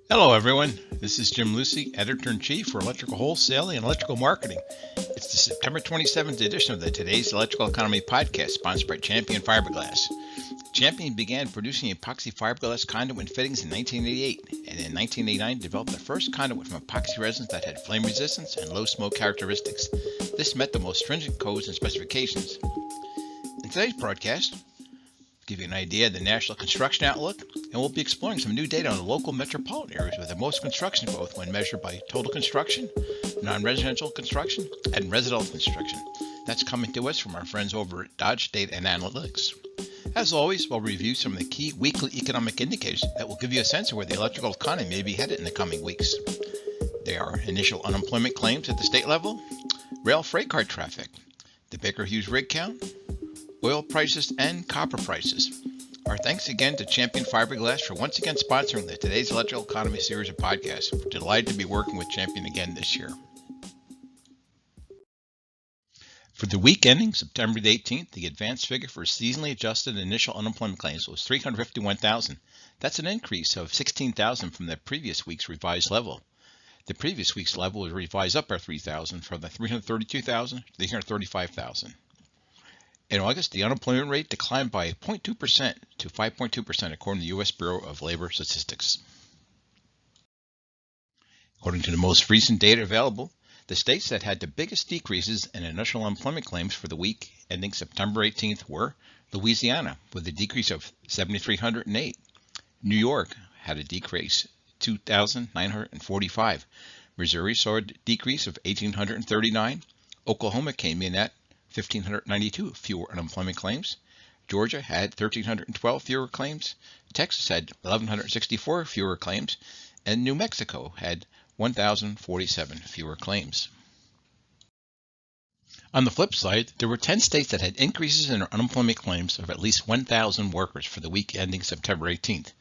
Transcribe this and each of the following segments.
Hello, everyone. This is Jim Lucy, Editor-in-Chief for Electrical Wholesaling and Electrical Marketing. It's the September 27th edition of the Today's Electrical Economy podcast, sponsored by Champion Fiberglass. Champion began producing epoxy fiberglass conduit fittings in 1988, and in 1989 developed the first conduit from epoxy resins that had flame resistance and low smoke characteristics. This met the most stringent codes and specifications. In today's broadcast, give you an idea of the national construction outlook, and we'll be exploring some new data on the local metropolitan areas with the most construction growth when measured by total construction, non-residential construction, and residential construction. That's coming to us from our friends over at Dodge Data and Analytics. As always, we'll review some of the key weekly economic indicators that will give you a sense of where the electrical economy may be headed in the coming weeks. They are initial unemployment claims at the state level, rail freight car traffic, the Baker Hughes rig count, oil prices, and copper prices. Our thanks again to Champion Fiberglass for once again sponsoring the Today's Electrical Economy series of podcasts. We're delighted to be working with Champion again this year. For the week ending September the 18th, the advanced figure for seasonally adjusted initial unemployment claims was 351,000. That's an increase of 16,000 from the previous week's revised level. The previous week's level was revised up by 3,000 from the 332,000 to 335,000. In August, the unemployment rate declined by 0.2% to 5.2% according to the U.S. Bureau of Labor Statistics. According to the most recent data available, the states that had the biggest decreases in initial unemployment claims for the week ending September 18th were Louisiana, with a decrease of 7,308. New York had a decrease 2,945. Missouri saw a decrease of 1,839. Oklahoma came in at 1,592 fewer unemployment claims. Georgia had 1,312 fewer claims. Texas had 1,164 fewer claims. And New Mexico had 1,047 fewer claims. On the flip side, there were 10 states that had increases in their unemployment claims of at least 1,000 workers for the week ending September 18th.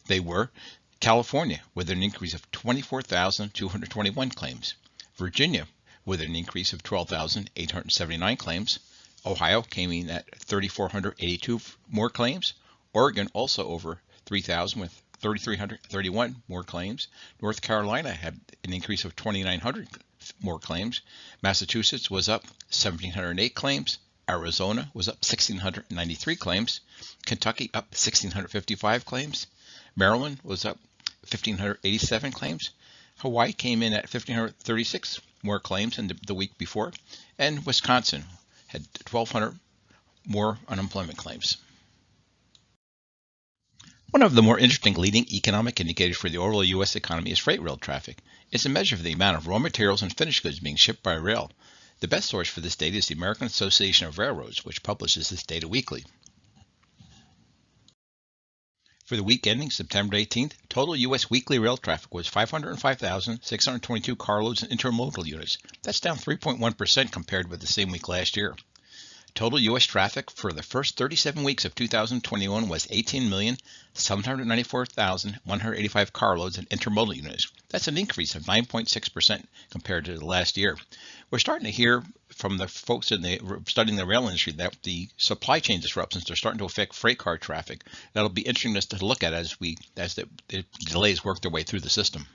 They were California, with an increase of 24,221 claims. Virginia, with an increase of 12,879 claims. Ohio came in at 3,482 more claims. Oregon also over 3,000 with 3,331 more claims. North Carolina had an increase of 2,900 more claims. Massachusetts was up 1,708 claims. Arizona was up 1,693 claims. Kentucky up 1,655 claims. Maryland was up 1,587 claims. Hawaii came in at 1,536 more claims than the week before, and Wisconsin had 1,200 more unemployment claims. One of the more interesting leading economic indicators for the overall U.S. economy is freight rail traffic. It's a measure of the amount of raw materials and finished goods being shipped by rail. The best source for this data is the American Association of Railroads, which publishes this data weekly. For the week ending September 18th, total U.S. weekly rail traffic was 505,622 carloads and intermodal units. That's down 3.1% compared with the same week last year. Total U.S. traffic for the first 37 weeks of 2021 was 18,794,185 carloads and intermodal units. That's an increase of 9.6% compared to the last year. We're starting to hear from the folks studying the rail industry that the supply chain disruptions are starting to affect freight car traffic. That'll be interesting to look at as the delays work their way through the system.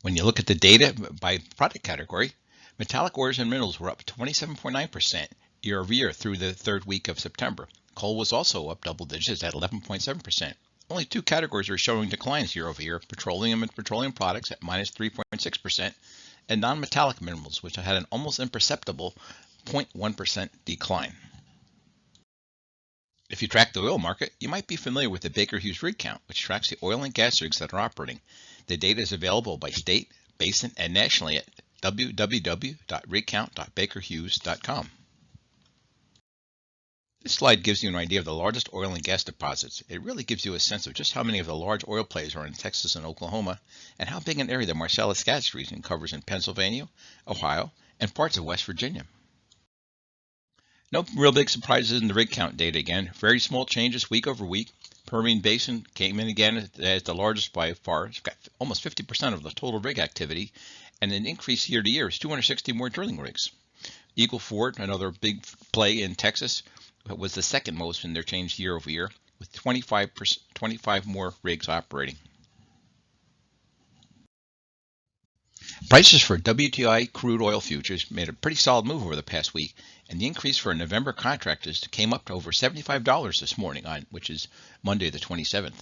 When you look at the data by product category, metallic ores and minerals were up 27.9% year over year through the third week of September. Coal was also up double digits at 11.7%. Only two categories are showing declines year over year, petroleum and petroleum products at minus 3.6%, and non-metallic minerals, which had an almost imperceptible 0.1% decline. If you track the oil market, you might be familiar with the Baker Hughes rig count, which tracks the oil and gas rigs that are operating. The data is available by state, basin, and nationally at www.rigcount.bakerhughes.com. This slide gives you an idea of the largest oil and gas deposits. It really gives you a sense of just how many of the large oil plays are in Texas and Oklahoma, and how big an area the Marcellus gas region covers in Pennsylvania, Ohio, and parts of West Virginia. No real big surprises in the rig count data again. Very small changes week over week. Permian Basin came in again as the largest by far. It's got almost 50% of the total rig activity, and an increase year to year is 260 more drilling rigs. Eagle Ford, another big play in Texas, was the second most in their change year over year, with 25 more rigs operating. Prices for WTI crude oil futures made a pretty solid move over the past week, and the increase for November contractors came up to over $75 this morning, which is Monday the 27th.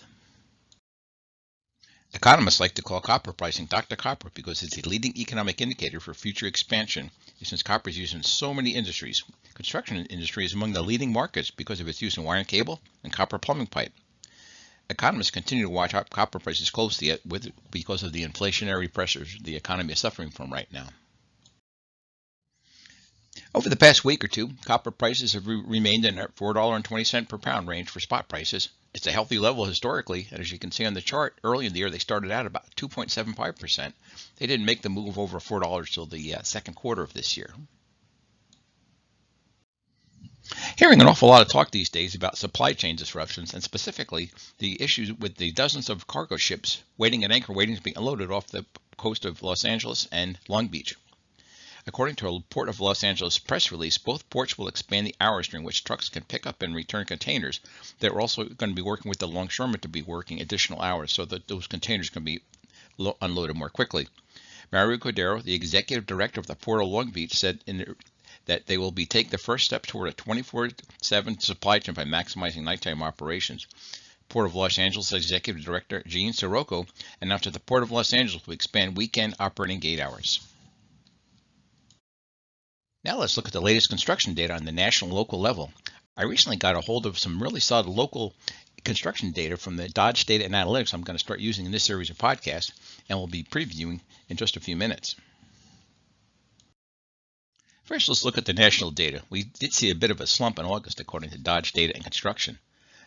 Economists like to call copper pricing Dr. Copper because it's a leading economic indicator for future expansion, since copper is used in so many industries. Construction industry is among the leading markets because of its use in wire and cable and copper plumbing pipe. Economists continue to watch copper prices closely because of the inflationary pressures the economy is suffering from right now. Over the past week or two, copper prices have remained in that $4.20 per pound range for spot prices. It's a healthy level historically, and as you can see on the chart, early in the year they started out about 2.75%. They didn't make the move over $4 till the second quarter of this year. Hearing an awful lot of talk these days about supply chain disruptions, and specifically the issues with the dozens of cargo ships waiting at anchor waiting to be unloaded off the coast of Los Angeles and Long Beach. According to a Port of Los Angeles press release, both ports will expand the hours during which trucks can pick up and return containers. They're also going to be working with the longshoremen to be working additional hours so that those containers can be unloaded more quickly. Mario Cordero, the executive director of the Port of Long Beach, said that they will be taking the first step toward a 24/7 supply chain by maximizing nighttime operations. Port of Los Angeles Executive Director Gene Sirocco announced that the Port of Los Angeles will expand weekend operating gate hours. Now let's look at the latest construction data on the national and local level. I recently got a hold of some really solid local construction data from the Dodge Data and Analytics I'm going to start using in this series of podcasts, and we'll be previewing in just a few minutes. First, let's look at the national data. We did see a bit of a slump in August according to Dodge Data and Construction.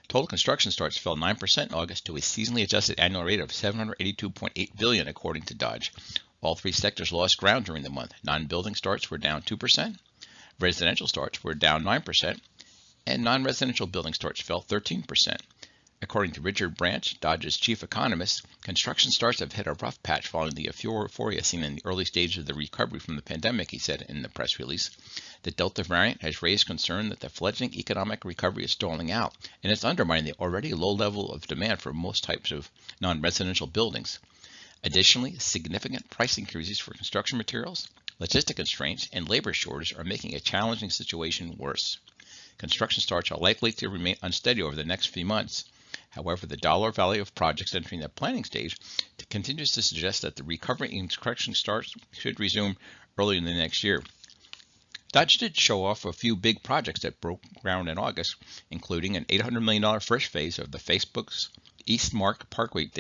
Total construction starts fell 9% in August to a seasonally adjusted annual rate of $782.8 billion according to Dodge. All three sectors lost ground during the month. Non-building starts were down 2%, residential starts were down 9%, and non-residential building starts fell 13%. According to Richard Branch, Dodge's chief economist, construction starts have hit a rough patch following the euphoria seen in the early stages of the recovery from the pandemic, he said in the press release. The Delta variant has raised concern that the fledgling economic recovery is stalling out, and it's undermining the already low level of demand for most types of non-residential buildings. Additionally, significant price increases for construction materials, logistic constraints, and labor shortage are making a challenging situation worse. Construction starts are likely to remain unsteady over the next few months. However, the dollar value of projects entering the planning stage continues to suggest that the recovery in construction starts should resume early in the next year. Dodge did show off a few big projects that broke ground in August, including an $800 million first phase of the Facebook's Eastmark Parkway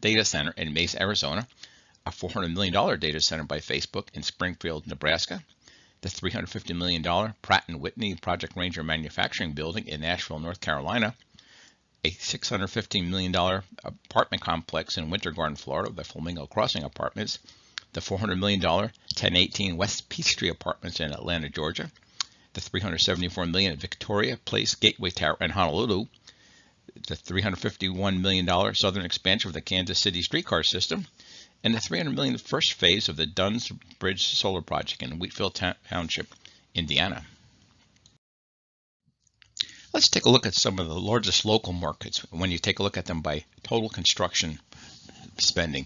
data center in Mesa, Arizona, a $400 million data center by Facebook in Springfield, Nebraska, the $350 million Pratt & Whitney Project Ranger manufacturing building in Nashville, North Carolina, a $615 million apartment complex in Winter Garden, Florida, the Flamingo Crossing Apartments, the $400 million 1018 West Peachtree Apartments in Atlanta, Georgia, the $374 million Victoria Place Gateway Tower in Honolulu, the $351 million southern expansion of the Kansas City streetcar system, and the $300 million first phase of the Dunn's Bridge Solar Project in Wheatfield Township, Indiana. Let's take a look at some of the largest local markets when you take a look at them by total construction spending.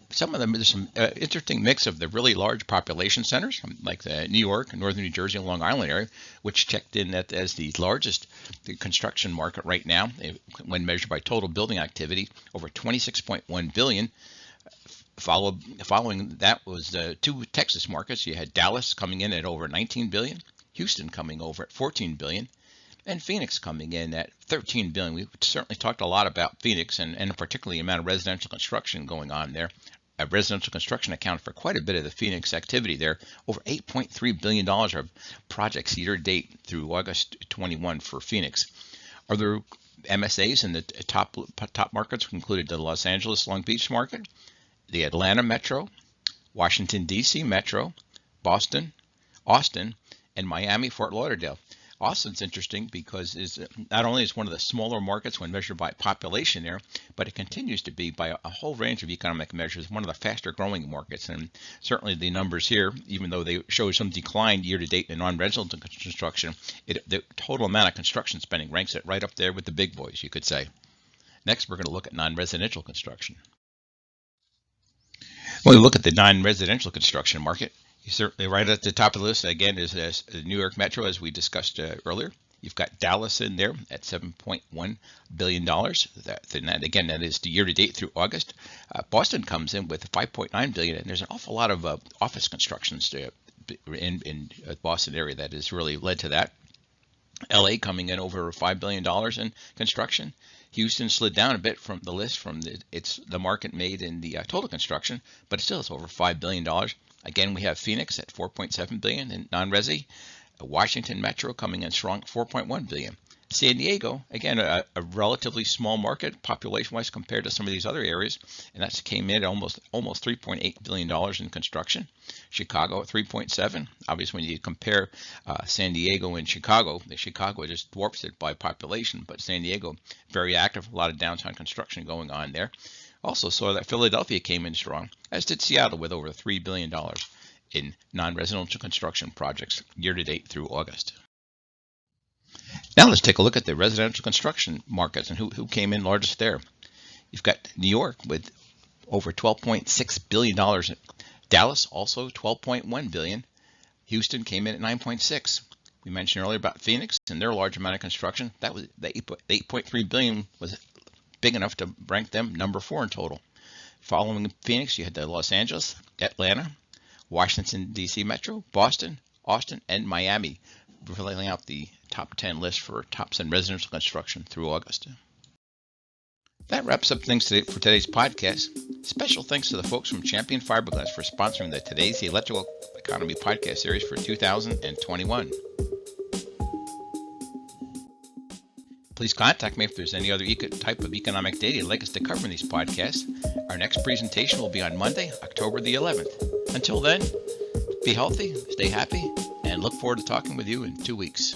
Some of them, there's some interesting mix of the really large population centers, like the New York, Northern New Jersey, and Long Island area, which checked in as the largest construction market right now, when measured by total building activity, over $26.1 billion. Following that was the two Texas markets. You had Dallas coming in at over $19 billion, Houston coming over at $14 billion, and Phoenix coming in at $13 billion. We've certainly talked a lot about Phoenix and particularly the amount of residential construction going on there. Residential construction accounted for quite a bit of the Phoenix activity there. Over $8.3 billion of projects year to date through August 21 for Phoenix. Other MSAs in the top markets included the Los Angeles Long Beach market, the Atlanta Metro, Washington, D.C. Metro, Boston, Austin, and Miami, Fort Lauderdale. Austin's interesting because it's not only is one of the smaller markets when measured by population there, but it continues to be by a whole range of economic measures one of the faster growing markets. And certainly the numbers here, even though they show some decline year to date in non-residential construction, the total amount of construction spending ranks it right up there with the big boys, you could say. Next, we're going to look at non-residential construction. When we look at the non-residential construction market, you certainly right at the top of the list again is the New York Metro, as we discussed earlier. You've got Dallas in there at $7.1 billion. That is the year to date through August. Boston comes in with $5.9 billion, and there's an awful lot of office constructions in the Boston area that has really led to that. LA coming in over $5 billion in construction. Houston slid down a bit from the list from the market made in the total construction, but it still is over $5 billion. Again, we have Phoenix at $4.7 billion in non-resi. Washington Metro coming in strong, $4.1 billion. San Diego, again, a relatively small market population-wise compared to some of these other areas, and that came in at almost $3.8 billion in construction. Chicago at 3.7. Obviously, when you compare San Diego and Chicago just dwarfs it by population, but San Diego, very active, a lot of downtown construction going on there. Also saw that Philadelphia came in strong, as did Seattle with over $3 billion in non-residential construction projects year to date through August. Now let's take a look at the residential construction markets and who came in largest there. You've got New York with over $12.6 billion. Dallas also $12.1 billion. Houston came in at $9.6. We mentioned earlier about Phoenix and their large amount of construction. That was the $8.3 billion was big enough to rank them number 4 in total. Following Phoenix, you had the Los Angeles, Atlanta, Washington D.C. Metro, Boston, Austin, and Miami, filling out the top 10 list for tops in residential construction through August. That wraps up things for today's podcast. Special thanks to the folks from Champion Fiberglass for sponsoring the Today's Electrical Economy podcast series for 2021. Please contact me if there's any other type of economic data you'd like us to cover in these podcasts. Our next presentation will be on Monday, October the 11th. Until then, be healthy, stay happy, and look forward to talking with you in 2 weeks.